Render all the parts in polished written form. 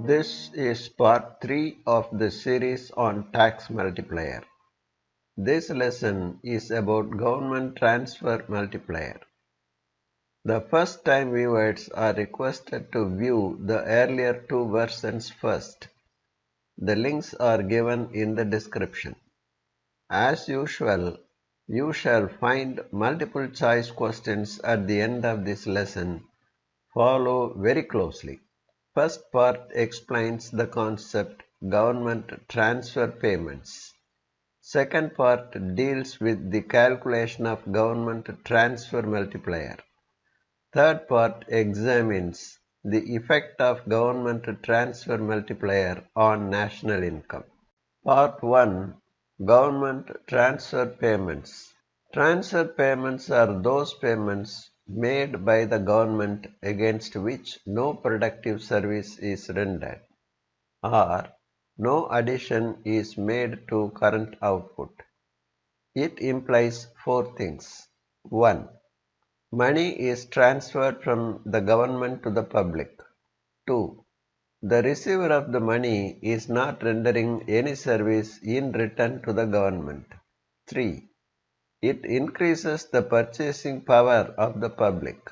This is part 3 of the series on tax multiplier. This lesson is about government transfer multiplier. The first time viewers are requested to view the earlier two versions first. The links are given in the description. As usual, you shall find multiple choice questions at the end of this lesson. Follow very closely. First part explains the concept government transfer payments. Second part deals with the calculation of government transfer multiplier. Third part examines the effect of government transfer multiplier on national income. Part 1 Government transfer payments. Transfer payments are those payments made by the government against which no productive service is rendered or no addition is made to current output. It implies four things. 1. Money is transferred from the government to the public. 2. The receiver of the money is not rendering any service in return to the government. 3. It increases the purchasing power of the public.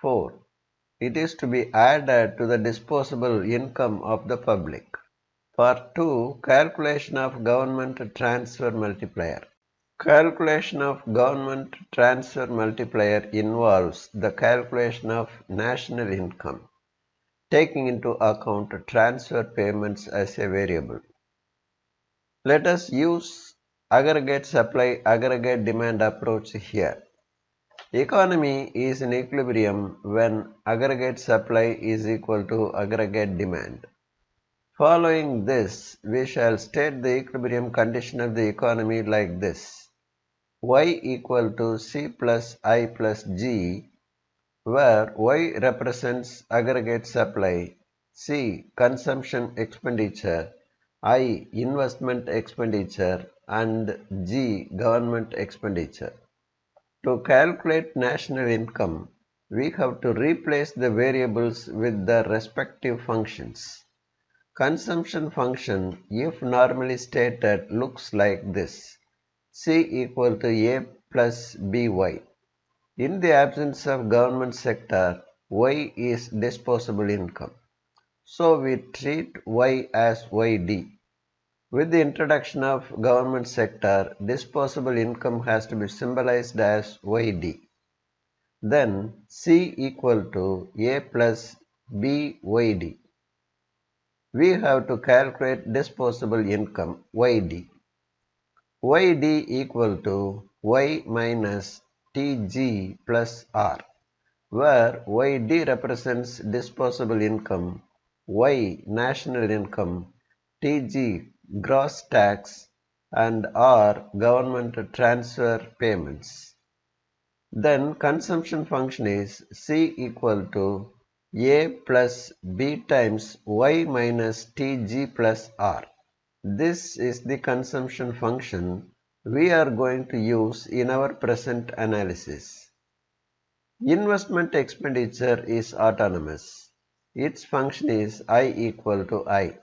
4. It is to be added to the disposable income of the public. Part 2 Calculation of Government Transfer Multiplier. Calculation of Government Transfer Multiplier involves the calculation of national income, taking into account transfer payments as a variable. Let us use aggregate supply, aggregate demand approach here. Economy is in equilibrium when aggregate supply is equal to aggregate demand. Following this, we shall state the equilibrium condition of the economy like this: Y equal to C plus I plus G, where Y represents aggregate supply, C consumption expenditure, I investment expenditure, and G government expenditure. To calculate national income, we have to replace the variables with the respective functions. Consumption function, if normally stated, looks like this: C equal to A plus BY. In the absence of government sector, Y is disposable income. So we treat Y as YD. With the introduction of government sector, disposable income has to be symbolized as YD. Then C equal to A plus BYD. We have to calculate disposable income YD. YD equal to Y minus TG plus R, where YD represents disposable income, Y national income, TG gross tax, and R government transfer payments. Then consumption function is C equal to A plus B times Y minus TG plus R. This is the consumption function we are going to use in our present analysis. Investment expenditure is autonomous. Its function is I equal to I.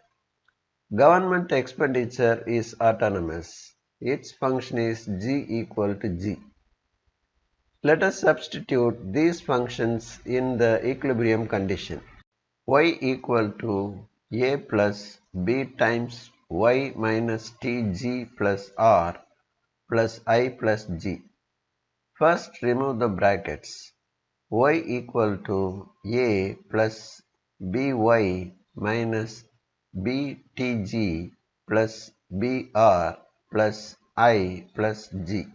Government expenditure is autonomous. Its function is G equal to G. Let us substitute these functions in the equilibrium condition. Y equal to A plus B times Y minus TG plus R plus I plus G. First remove the brackets. Y equal to A plus BY minus BTG plus BR plus I plus G.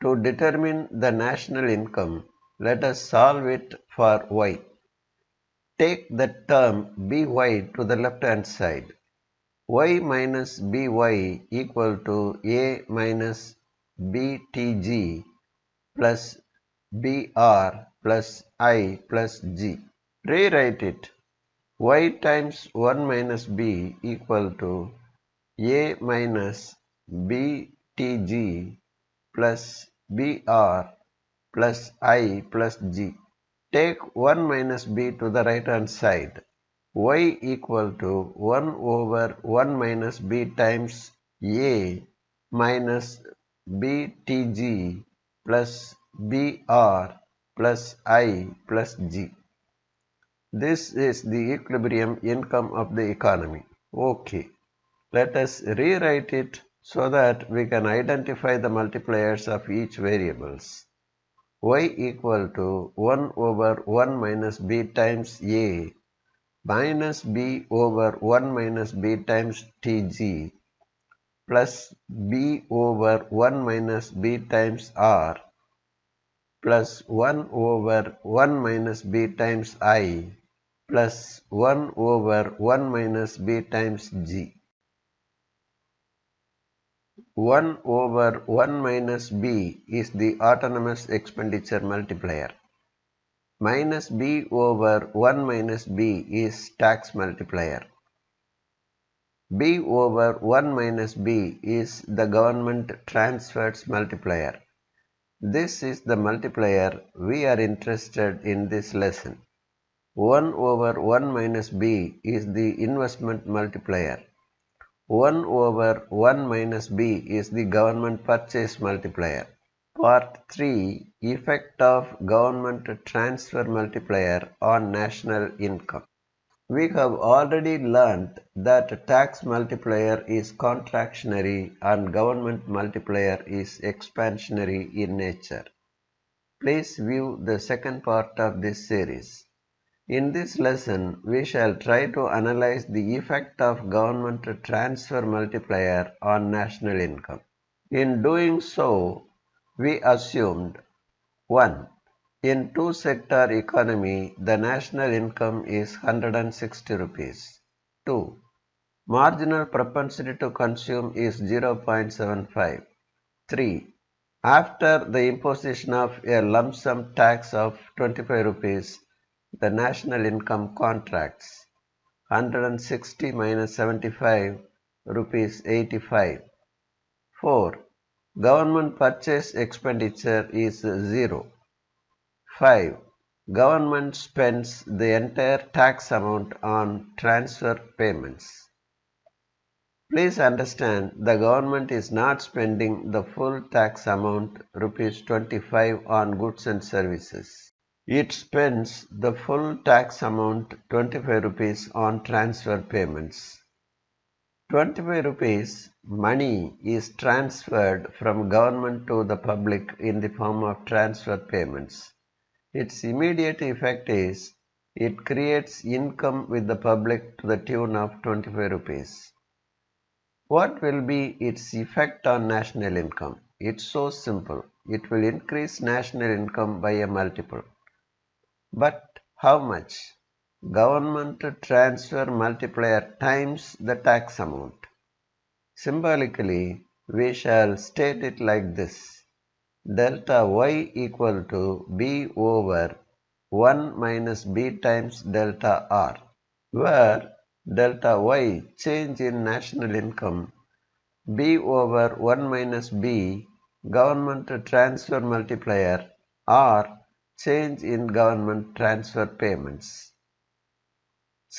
To determine the national income, let us solve it for Y. Take the term BY to the left hand side. Y minus BY equal to A minus BTG plus BR plus I plus G. Rewrite it. Y times 1 minus B equal to A minus BTG plus BR plus I plus G. Take 1 minus B to the right hand side. y equal to 1 over 1 minus b times a minus btg plus br plus I plus g. This is the equilibrium income of the economy. Okay, let us rewrite it so that we can identify the multipliers of each variables. Y equal to 1 over 1 minus b times a minus b over 1 minus b times tg plus b over 1 minus b times r plus 1 over 1 minus b times I plus 1 over 1 minus b times g. 1 over 1 minus b is the autonomous expenditure multiplier. Minus b over 1 minus b is tax multiplier. B over 1 minus b is the government transfers multiplier. This is the multiplier we are interested in this lesson. 1 over 1 minus b is the investment multiplier. 1 over 1 minus b is the government purchase multiplier. Part 3. Effect of government transfer multiplier on national income. We have already learnt that tax multiplier is contractionary and government multiplier is expansionary in nature. Please view the second part of this series. In this lesson, we shall try to analyze the effect of government transfer multiplier on national income. In doing so, we assumed 1. In two-sector economy, the national income is 160 rupees. 2. Marginal propensity to consume is 0.75. 3. After the imposition of a lump sum tax of 25 rupees, the national income contracts. 160 minus 75 rupees 85. 4. Government purchase expenditure is 0. 5. Government spends the entire tax amount on transfer payments. Please understand, the government is not spending the full tax amount rupees 25 on goods and services. It spends the full tax amount 25 rupees on transfer payments. 25 rupees money is transferred from government to the public in the form of transfer payments. Its immediate effect is it creates income with the public to the tune of 25 rupees. What will be its effect on national income? It's so simple. It will increase national income by a multiple. But how much? Government transfer multiplier times the tax amount. Symbolically, we shall state it like this. Delta y equal to b over 1 minus b times delta r, where delta y change in national income, b over 1 minus b government transfer multiplier, r change in government transfer payments.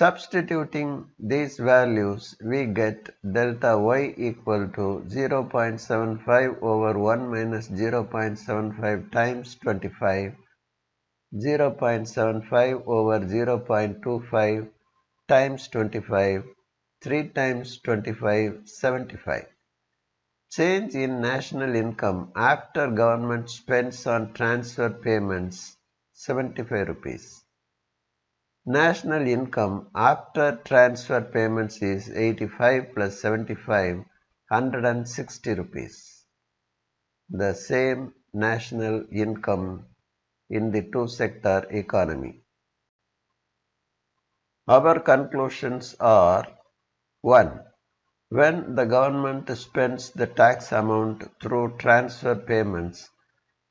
Substituting these values, we get delta y equal to 0.75 over 1 minus 0.75 times 25, 0.75 over 0.25 times 25, 3 times 25, 75. Change in national income after government spends on transfer payments, 75 rupees. National income after transfer payments is 85 plus 75, 160 rupees. The same national income in the two-sector economy. Our conclusions are 1. When the government spends the tax amount through transfer payments,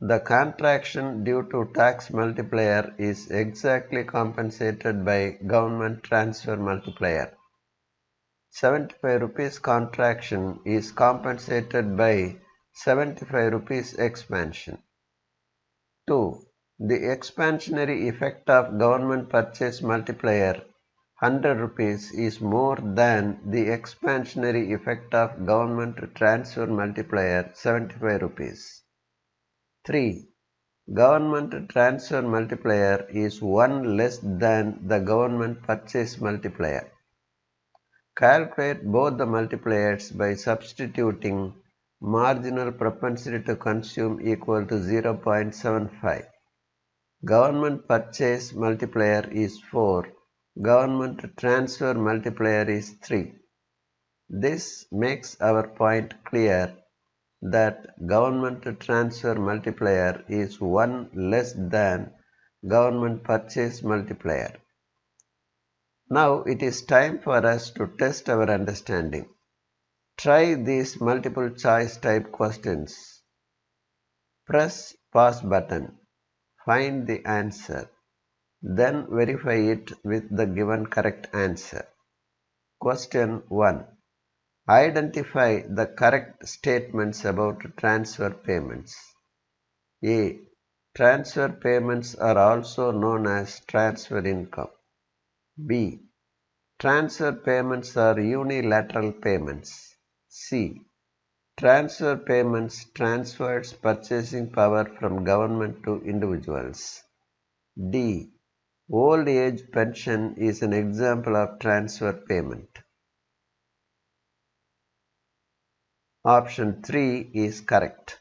the contraction due to tax multiplier is exactly compensated by government transfer multiplier. 75 rupees contraction is compensated by 75 rupees expansion. 2. The expansionary effect of government purchase multiplier 100 rupees is more than the expansionary effect of government transfer multiplier 75 rupees. 3. Government transfer multiplier is 1 less than the government purchase multiplier. Calculate both the multipliers by substituting marginal propensity to consume equal to 0.75. Government purchase multiplier is 4. Government transfer multiplier is 3. This makes our point clear that government transfer multiplier is 1 less than government purchase multiplier. Now it is time for us to test our understanding. Try these multiple choice type questions. Press pause button. Find the answer. Then verify it with the given correct answer. Question 1. Identify the correct statements about transfer payments. A. Transfer payments are also known as transfer income. B. Transfer payments are unilateral payments. C. Transfer payments transfers purchasing power from government to individuals. D. Old age pension is an example of transfer payment. Option 3 is correct.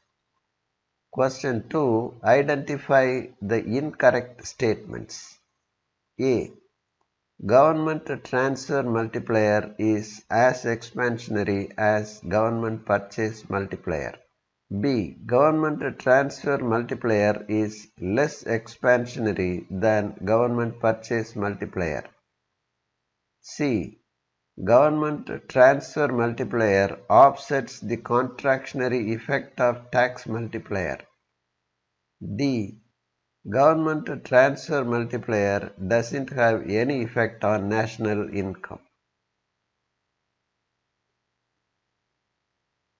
Question 2. Identify the incorrect statements. A. Government transfer multiplier is as expansionary as government purchase multiplier. B. Government transfer multiplier is less expansionary than government purchase multiplier. C. Government transfer multiplier offsets the contractionary effect of tax multiplier. D. Government transfer multiplier doesn't have any effect on national income.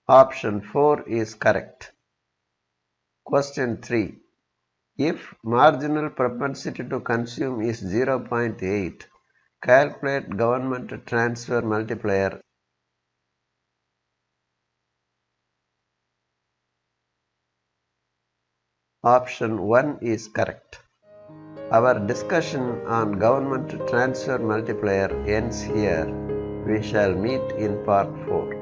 Option 4 is correct. Question 3. If marginal propensity to consume is 0.8, calculate government transfer multiplier. Option 1 is correct. Our discussion on government transfer multiplier ends here. We shall meet in part 4.